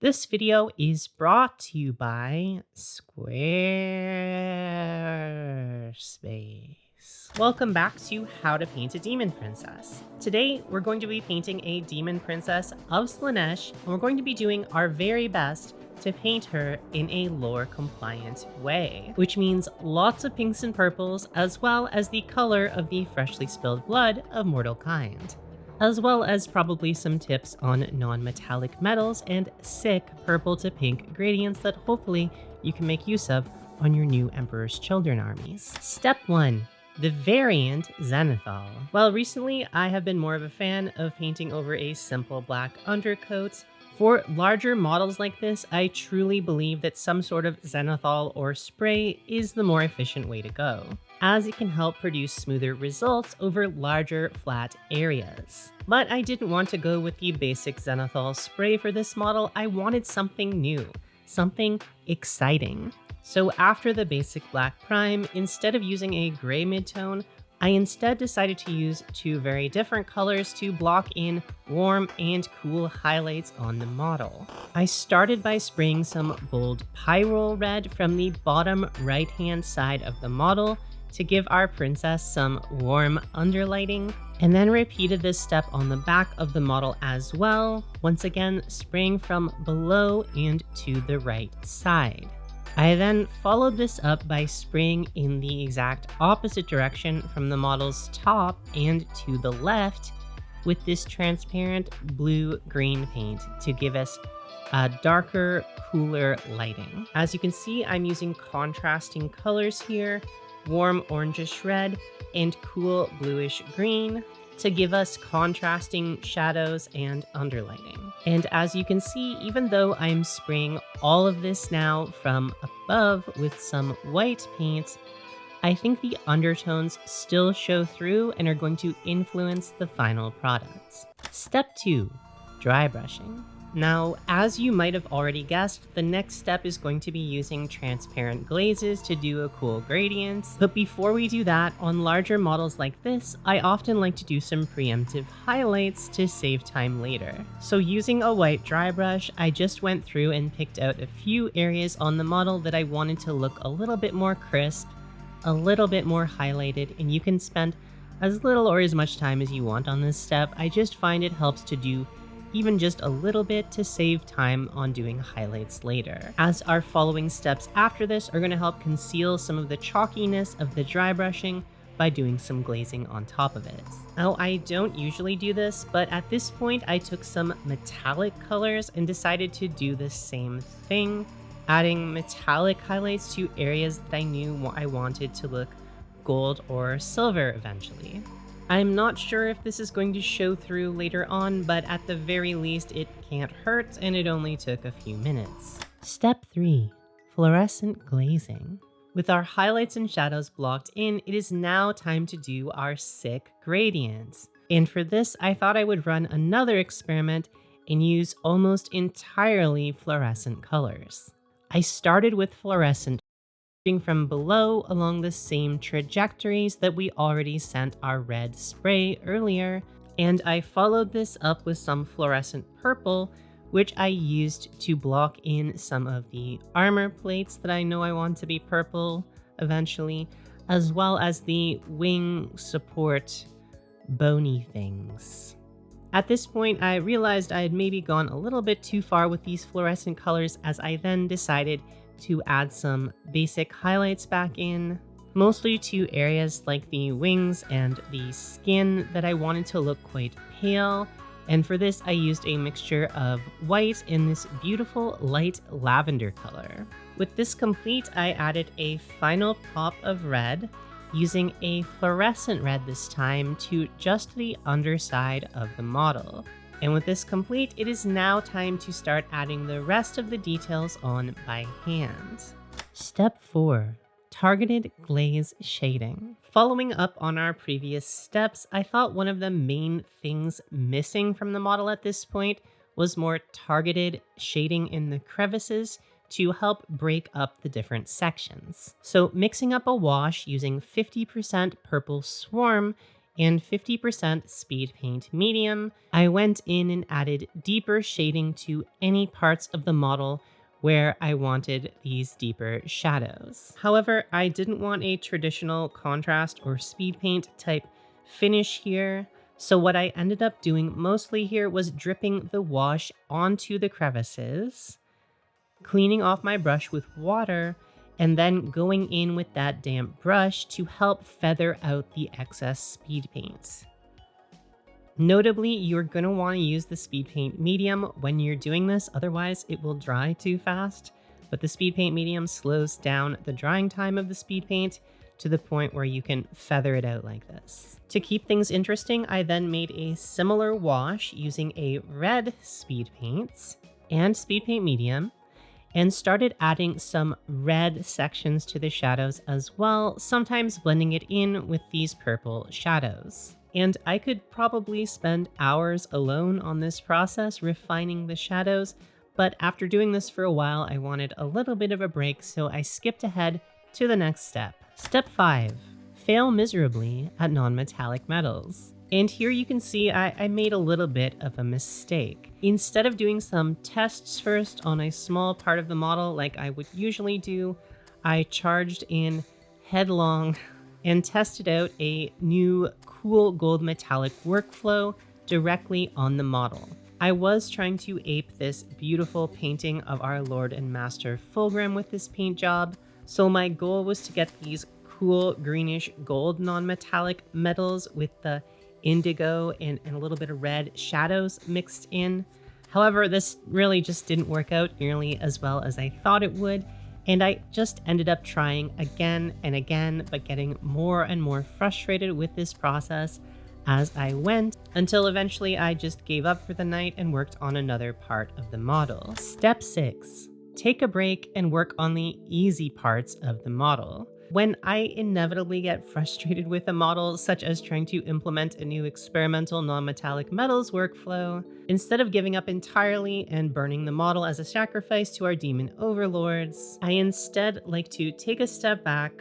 This video is brought to you by Squarespace. Welcome back to How to Paint a Demon Princess. Today, we're going to be painting a Demon Princess of Slaanesh, and we're going to be doing our very best to paint her in a lore-compliant way, which means lots of pinks and purples, as well as the color of the freshly spilled blood of mortal kind, as well as probably some tips on non-metallic metals and sick purple to pink gradients that hopefully you can make use of on your new Emperor's Children armies. Step 1. The variant Zenithal. Well, recently I have been more of a fan of painting over a simple black undercoat. For larger models like this, I truly believe that some sort of zenithal or spray is the more efficient way to go, as it can help produce smoother results over larger flat areas. But I didn't want to go with the basic zenithal spray for this model. I wanted something new, something exciting. So after the basic black prime, instead of using a gray midtone, I instead decided to use two very different colors to block in warm and cool highlights on the model. I started by spraying some bold pyrrole red from the bottom right-hand side of the model to give our princess some warm underlighting, and then repeated this step on the back of the model as well, once again spraying from below and to the right side. I then followed this up by spraying in the exact opposite direction from the model's top and to the left with this transparent blue-green paint to give us a darker, cooler lighting. As you can see, I'm using contrasting colors here, warm orangish red and cool bluish green, to give us contrasting shadows and underlighting. And as you can see, even though I'm spraying all of this now from above with some white paint, I think the undertones still show through and are going to influence the final product. Step 2. Dry brushing. Now, as you might have already guessed, the next step is going to be using transparent glazes to do a cool gradient. But before we do that, on larger models like this, I often like to do some preemptive highlights to save time later. So using a white dry brush, I just went through and picked out a few areas on the model that I wanted to look a little bit more crisp, a little bit more highlighted, and you can spend as little or as much time as you want on this step. I just find it helps to do even just a little bit to save time on doing highlights later, as our following steps after this are going to help conceal some of the chalkiness of the dry brushing by doing some glazing on top of it. Now, I don't usually do this, but at this point I took some metallic colors and decided to do the same thing, adding metallic highlights to areas that I knew I wanted to look gold or silver eventually. I'm not sure if this is going to show through later on, but at the very least it can't hurt, and it only took a few minutes. Step 3. Fluorescent glazing. With our highlights and shadows blocked in, it is now time to do our sick gradients. And for this, I thought I would run another experiment and use almost entirely fluorescent colors. I started with fluorescent from below along the same trajectories that we already sent our red spray earlier, and I followed this up with some fluorescent purple, which I used to block in some of the armor plates that I know I want to be purple eventually, as well as the wing support bony things. At this point, I realized I had maybe gone a little bit too far with these fluorescent colors, as I then decided to add some basic highlights back in, mostly to areas like the wings and the skin that I wanted to look quite pale. And for this, I used a mixture of white and this beautiful light lavender color. With this complete, I added a final pop of red, using a fluorescent red this time to just the underside of the model. And with this complete, it is now time to start adding the rest of the details on by hand. Step 4. Targeted glaze shading. Following up on our previous steps, I thought one of the main things missing from the model at this point was more targeted shading in the crevices to help break up the different sections. So mixing up a wash using 50% purple swarm and 50% speed paint medium, I went in and added deeper shading to any parts of the model where I wanted these deeper shadows. However, I didn't want a traditional contrast or speed paint type finish here, so what I ended up doing mostly here was dripping the wash onto the crevices, cleaning off my brush with water, and then going in with that damp brush to help feather out the excess speed paint. Notably, you're going to want to use the speed paint medium when you're doing this, otherwise it will dry too fast, but the speed paint medium slows down the drying time of the speed paint to the point where you can feather it out like this. To keep things interesting, I then made a similar wash using a red speed paint and speed paint medium, and started adding some red sections to the shadows as well, sometimes blending it in with these purple shadows. And I could probably spend hours alone on this process refining the shadows, but after doing this for a while, I wanted a little bit of a break, so I skipped ahead to the next step. Step 5. Fail miserably at non-metallic metals. And here you can see I made a little bit of a mistake. Instead of doing some tests first on a small part of the model like I would usually do, I charged in headlong and tested out a new cool gold metallic workflow directly on the model. I was trying to ape this beautiful painting of our Lord and Master Fulgrim with this paint job, so my goal was to get these cool greenish gold non-metallic metals with the indigo and a little bit of red shadows mixed in. However, this really just didn't work out nearly as well as I thought it would, and I just ended up trying again and again, but getting more and more frustrated with this process as I went, until eventually I just gave up for the night and worked on another part of the model. Step 6. Take a break and work on the easy parts of the model. When I inevitably get frustrated with a model, such as trying to implement a new experimental non-metallic metals workflow, instead of giving up entirely and burning the model as a sacrifice to our demon overlords, I instead like to take a step back,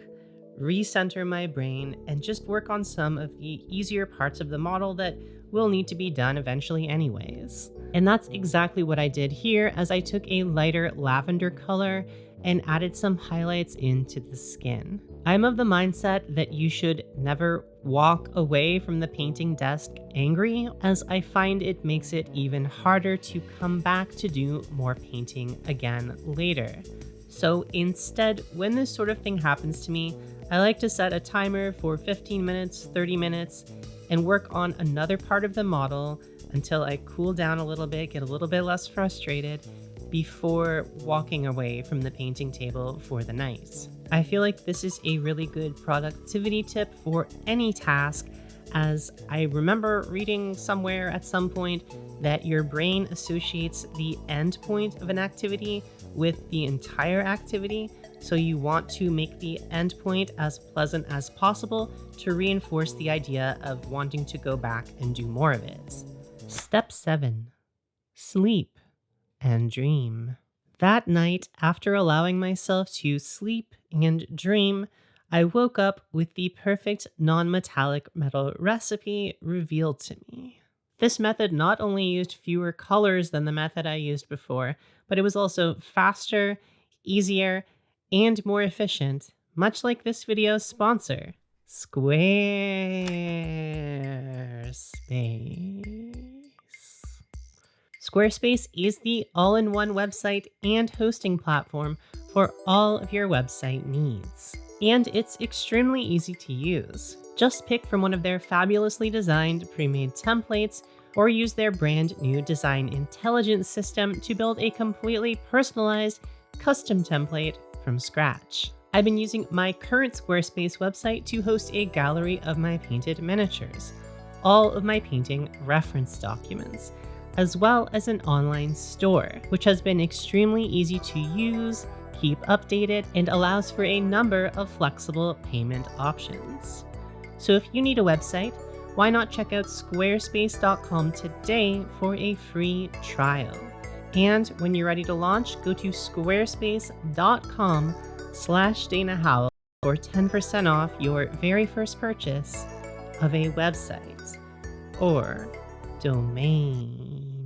recenter my brain, and just work on some of the easier parts of the model that will need to be done eventually anyways. And that's exactly what I did here, as I took a lighter lavender color and added some highlights into the skin. I'm of the mindset that you should never walk away from the painting desk angry, as I find it makes it even harder to come back to do more painting again later. So instead, when this sort of thing happens to me, I like to set a timer for 15 minutes, 30 minutes, and work on another part of the model until I cool down a little bit, get a little bit less frustrated, before walking away from the painting table for the night. I feel like this is a really good productivity tip for any task, as I remember reading somewhere at some point that your brain associates the end point of an activity with the entire activity, so you want to make the end point as pleasant as possible to reinforce the idea of wanting to go back and do more of it. Step 7. Sleep and dream. That night, after allowing myself to sleep and dream, I woke up with the perfect non-metallic metal recipe revealed to me. This method not only used fewer colors than the method I used before, but it was also faster, easier, and more efficient, much like this video's sponsor, Squarespace. Squarespace is the all-in-one website and hosting platform for all of your website needs. And it's extremely easy to use. Just pick from one of their fabulously designed pre-made templates, or use their brand new design intelligence system to build a completely personalized custom template from scratch. I've been using my current Squarespace website to host a gallery of my painted miniatures, all of my painting reference documents, as well as an online store, which has been extremely easy to use, keep updated, and allows for a number of flexible payment options. So if you need a website, why not check out squarespace.com today for a free trial? And when you're ready to launch, go to squarespace.com/DanaHowl for 10% off your very first purchase of a website or domain.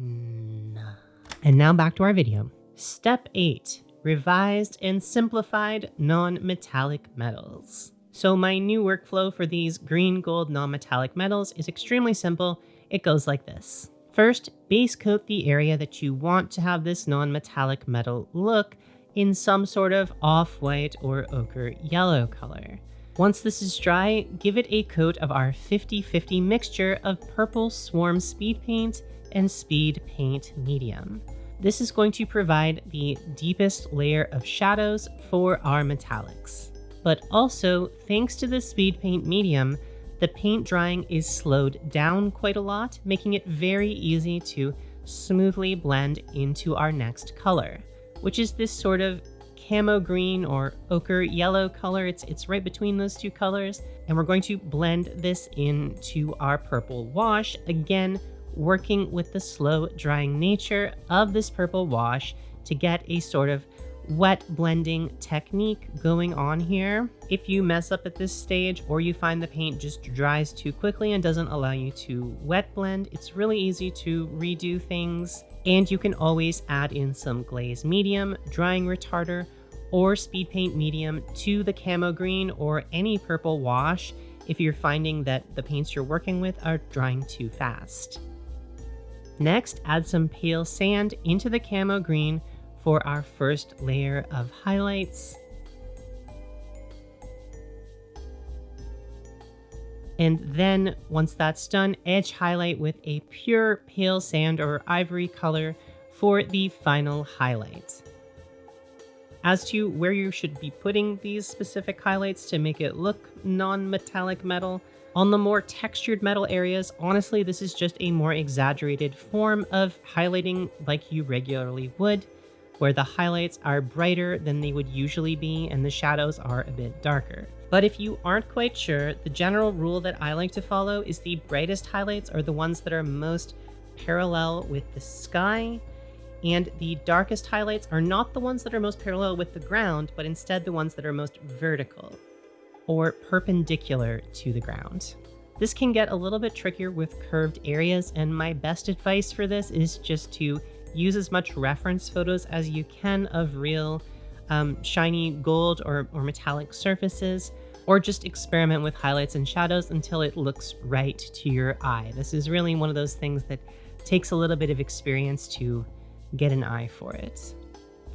And now back to our video. Step 8, revised and simplified non-metallic metals. So my new workflow for these green gold non-metallic metals is extremely simple. It goes like this. First, base coat the area that you want to have this non-metallic metal look in some sort of off-white or ochre yellow color. Once this is dry, give it a coat of our 50-50 mixture of purple swarm speed paint and speed paint medium. This is going to provide the deepest layer of shadows for our metallics. But also, thanks to the speed paint medium, the paint drying is slowed down quite a lot, making it very easy to smoothly blend into our next color, which is this sort of camo green or ochre yellow color. It's right between those two colors, and we're going to blend this into our purple wash, again working with the slow drying nature of this purple wash to get a sort of wet blending technique going on here. If you mess up at this stage or you find the paint just dries too quickly and doesn't allow you to wet blend, it's really easy to redo things, and you can always add in some glaze medium, drying retarder, or speed paint medium to the camo green or any purple wash if you're finding that the paints you're working with are drying too fast. Next, add some pale sand into the camo green for our first layer of highlights. And then once that's done, edge highlight with a pure pale sand or ivory color for the final highlight. As to where you should be putting these specific highlights to make it look non-metallic metal, on the more textured metal areas, honestly, this is just a more exaggerated form of highlighting like you regularly would, where the highlights are brighter than they would usually be and the shadows are a bit darker. But if you aren't quite sure, the general rule that I like to follow is the brightest highlights are the ones that are most parallel with the sky, and the darkest highlights are not the ones that are most parallel with the ground, but instead the ones that are most vertical or perpendicular to the ground. This can get a little bit trickier with curved areas, and my best advice for this is just to use as much reference photos as you can of real shiny gold or metallic surfaces, or just experiment with highlights and shadows until it looks right to your eye. This is really one of those things that takes a little bit of experience to get an eye for it.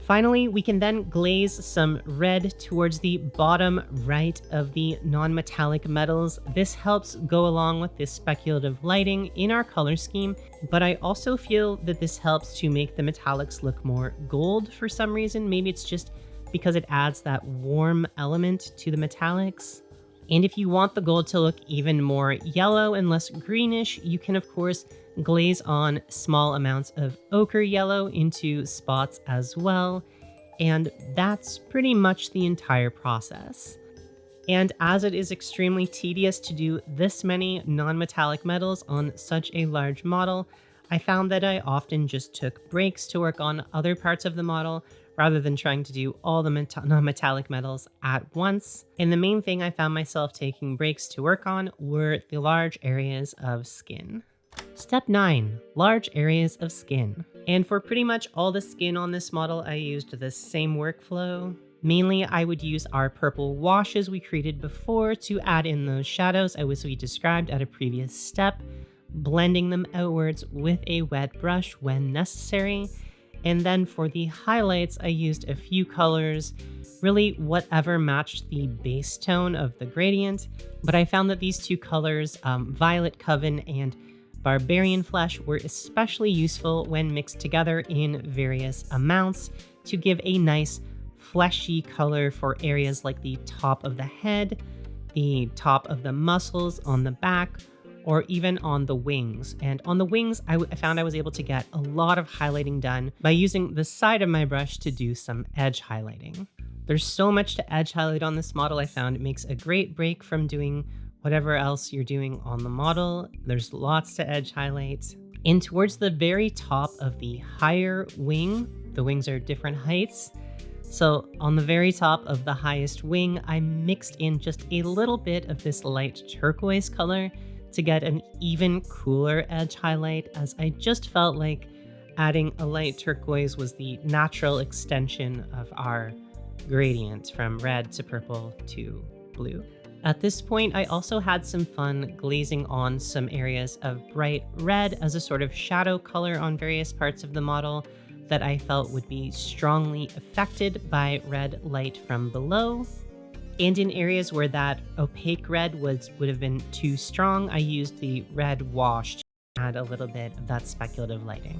Finally, we can then glaze some red towards the bottom right of the non-metallic metals. This helps go along with this speculative lighting in our color scheme, but I also feel that this helps to make the metallics look more gold for some reason. Maybe it's just because it adds that warm element to the metallics. And if you want the gold to look even more yellow and less greenish, you can of course glaze on small amounts of ochre yellow into spots as well. And that's pretty much the entire process. And as it is extremely tedious to do this many non-metallic metals on such a large model, I found that I often just took breaks to work on other parts of the model rather than trying to do all the non-metallic metals at once. And the main thing I found myself taking breaks to work on were the large areas of skin. Step 9, large areas of skin. And for pretty much all the skin on this model, I used the same workflow. Mainly, I would use our purple washes we created before to add in those shadows as we described at a previous step, blending them outwards with a wet brush when necessary. And then for the highlights, I used a few colors, really whatever matched the base tone of the gradient. But I found that these two colors, Violet Coven and Barbarian Flesh, were especially useful when mixed together in various amounts to give a nice fleshy color for areas like the top of the head, the top of the muscles on the back, or even on the wings. And on the wings, I found I was able to get a lot of highlighting done by using the side of my brush to do some edge highlighting. There's so much to edge highlight on this model. I found it makes a great break from doing whatever else you're doing on the model. There's lots to edge highlight. And towards the very top of the higher wing, the wings are different heights, So on the very top of the highest wing, I mixed in just a little bit of this light turquoise color to get an even cooler edge highlight, as I just felt like adding a light turquoise was the natural extension of our gradient from red to purple to blue. At this point, I also had some fun glazing on some areas of bright red as a sort of shadow color on various parts of the model that I felt would be strongly affected by red light from below. And in areas where that opaque red would have been too strong, I used the red wash to add a little bit of that speculative lighting.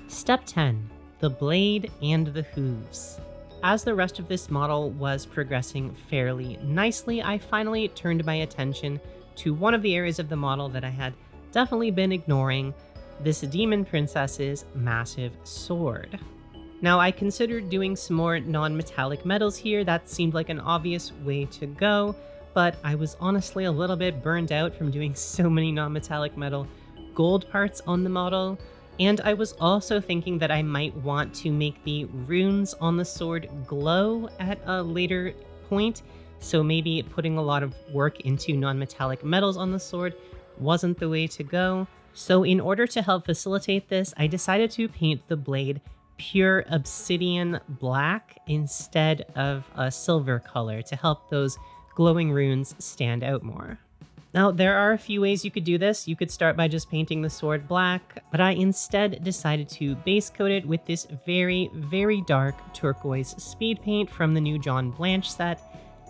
Step 10, the blade and the hooves. As the rest of this model was progressing fairly nicely, I finally turned my attention to one of the areas of the model that I had definitely been ignoring, this Daemon Princess's massive sword. Now, I considered doing some more non-metallic metals here. That seemed like an obvious way to go, but I was honestly a little bit burned out from doing so many non-metallic metal gold parts on the model. And I was also thinking that I might want to make the runes on the sword glow at a later point, so maybe putting a lot of work into non-metallic metals on the sword wasn't the way to go. So in order to help facilitate this, I decided to paint the blade pure obsidian black instead of a silver color to help those glowing runes stand out more. Now, there are a few ways you could do this. You could start by just painting the sword black, but I instead decided to base coat it with this very, very dark turquoise speed paint from the new John Blanche set,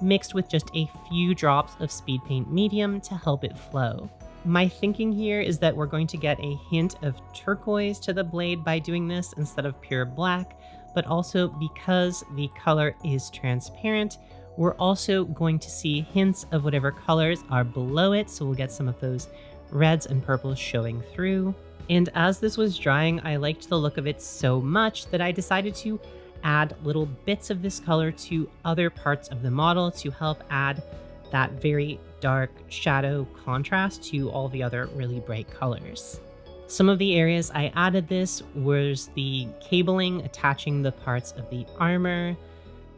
mixed with just a few drops of speed paint medium to help it flow. My thinking here is that we're going to get a hint of turquoise to the blade by doing this instead of pure black, but also because the color is transparent, we're also going to see hints of whatever colors are below it, so we'll get some of those reds and purples showing through. And as this was drying, I liked the look of it so much that I decided to add little bits of this color to other parts of the model to help add that very dark shadow contrast to all the other really bright colors. Some of the areas I added this was the cabling attaching the parts of the armor,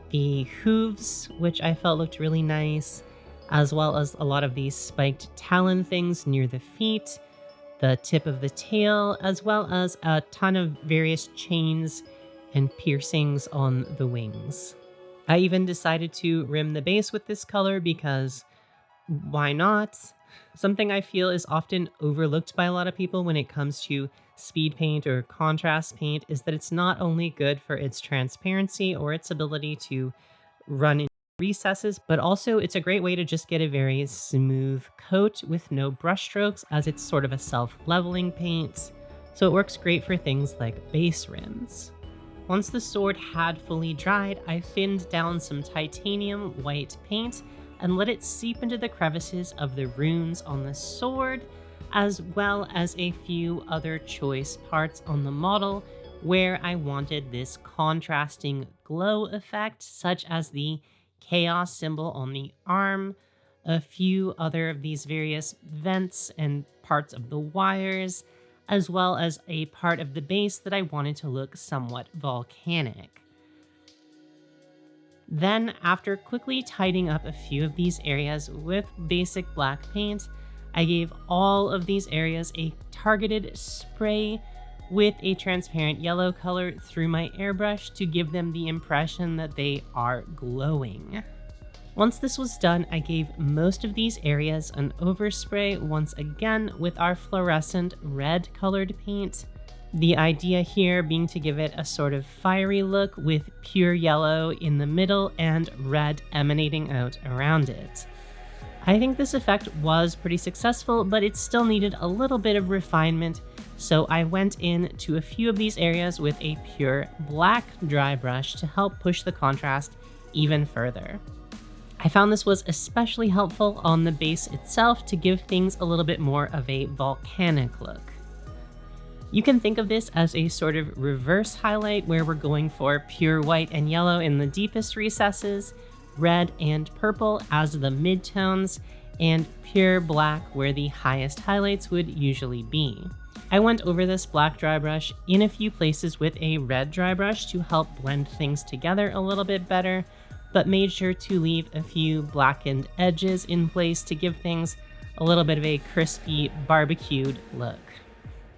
the hooves, which I felt looked really nice, as well as a lot of these spiked talon things near the feet, the tip of the tail, as well as a ton of various chains and piercings on the wings. I even decided to rim the base with this color because why not? Something I feel is often overlooked by a lot of people when it comes to speed paint or contrast paint is that it's not only good for its transparency or its ability to run in recesses, but also it's a great way to just get a very smooth coat with no brush strokes, as it's sort of a self-leveling paint. So it works great for things like base rims. Once the sword had fully dried, I thinned down some titanium white paint and let it seep into the crevices of the runes on the sword, as well as a few other choice parts on the model where I wanted this contrasting glow effect, such as the chaos symbol on the arm, a few other of these various vents and parts of the wires, as well as a part of the base that I wanted to look somewhat volcanic. Then, after quickly tidying up a few of these areas with basic black paint, I gave all of these areas a targeted spray with a transparent yellow color through my airbrush to give them the impression that they are glowing. Once this was done, I gave most of these areas an overspray once again with our fluorescent red colored paint. The idea here being to give it a sort of fiery look with pure yellow in the middle and red emanating out around it. I think this effect was pretty successful, but it still needed a little bit of refinement, so I went in to a few of these areas with a pure black dry brush to help push the contrast even further. I found this was especially helpful on the base itself to give things a little bit more of a volcanic look. You can think of this as a sort of reverse highlight where we're going for pure white and yellow in the deepest recesses, red and purple as the midtones, and pure black where the highest highlights would usually be. I went over this black dry brush in a few places with a red dry brush to help blend things together a little bit better, but made sure to leave a few blackened edges in place to give things a little bit of a crispy, barbecued look.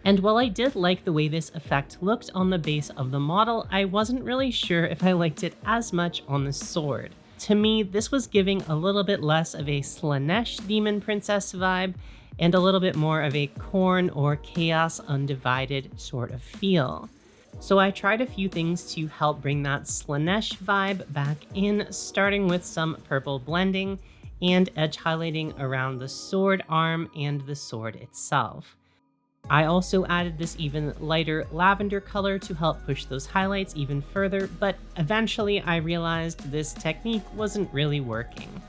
And while I did like the way this effect looked on the base of the model, I wasn't really sure if I liked it as much on the sword. To me, this was giving a little bit less of a Slaanesh Demon Princess vibe, and a little bit more of a Khorne or Chaos Undivided sort of feel. So I tried a few things to help bring that Slaanesh vibe back in, starting with some purple blending and edge highlighting around the sword arm and the sword itself. I also added this even lighter lavender color to help push those highlights even further, but eventually I realized this technique wasn't really working.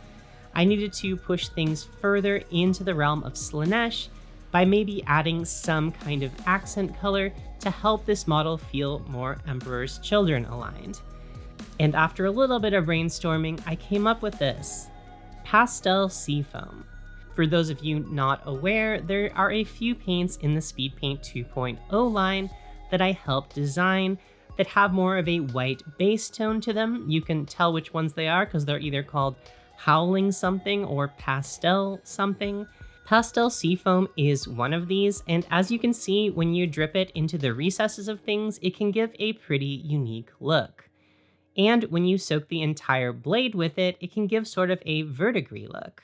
I needed to push things further into the realm of Slaanesh by maybe adding some kind of accent color to help this model feel more Emperor's Children aligned. And after a little bit of brainstorming, I came up with this: Pastel Seafoam. For those of you not aware, there are a few paints in the Speed Paint 2.0 line that I helped design that have more of a white base tone to them. You can tell which ones they are because they're either called Howling something or Pastel something. Pastel Seafoam is one of these, and as you can see, when you drip it into the recesses of things, it can give a pretty unique look. And when you soak the entire blade with it, it can give sort of a verdigris look.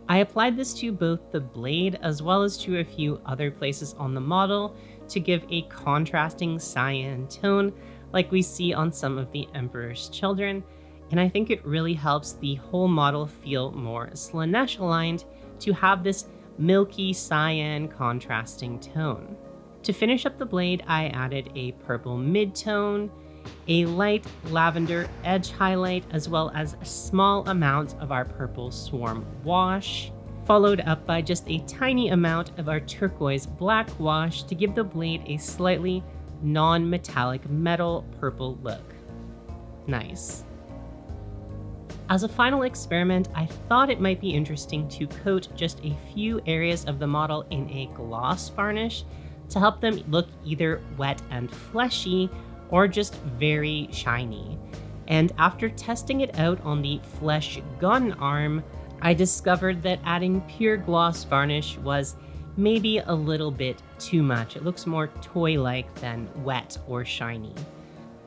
I applied this to both the blade as well as to a few other places on the model to give a contrasting cyan tone like we see on some of the Emperor's Children, and I think it really helps the whole model feel more Slaanesh aligned to have this milky cyan contrasting tone. To finish up the blade, I added a purple mid-tone, a light lavender edge highlight, as well as a small amount of our purple swarm wash, followed up by just a tiny amount of our turquoise black wash to give the blade a slightly non-metallic metal purple look. Nice. As a final experiment, I thought it might be interesting to coat just a few areas of the model in a gloss varnish to help them look either wet and fleshy or just very shiny. And after testing it out on the flesh gun arm, I discovered that adding pure gloss varnish was maybe a little bit too much. It looks more toy-like than wet or shiny.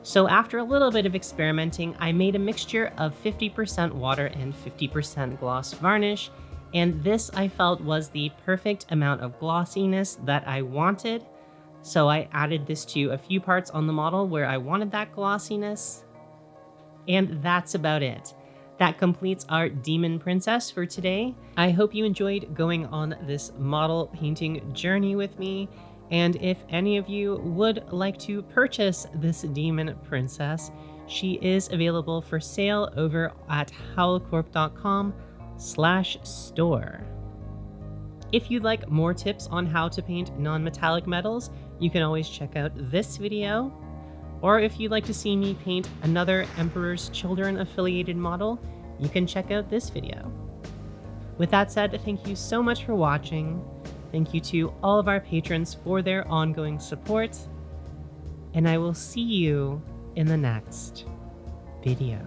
So after a little bit of experimenting, I made a mixture of 50% water and 50% gloss varnish, and this I felt was the perfect amount of glossiness that I wanted. So I added this to a few parts on the model where I wanted that glossiness, and that's about it. That completes our Demon Princess for today. I hope you enjoyed going on this model painting journey with me. And if any of you would like to purchase this Demon Princess, she is available for sale over at howlcorp.com/store. If you'd like more tips on how to paint non-metallic metals, you can always check out this video. Or if you'd like to see me paint another Emperor's Children affiliated model, you can check out this video. With that said, thank you so much for watching. Thank you to all of our patrons for their ongoing support, and I will see you in the next video.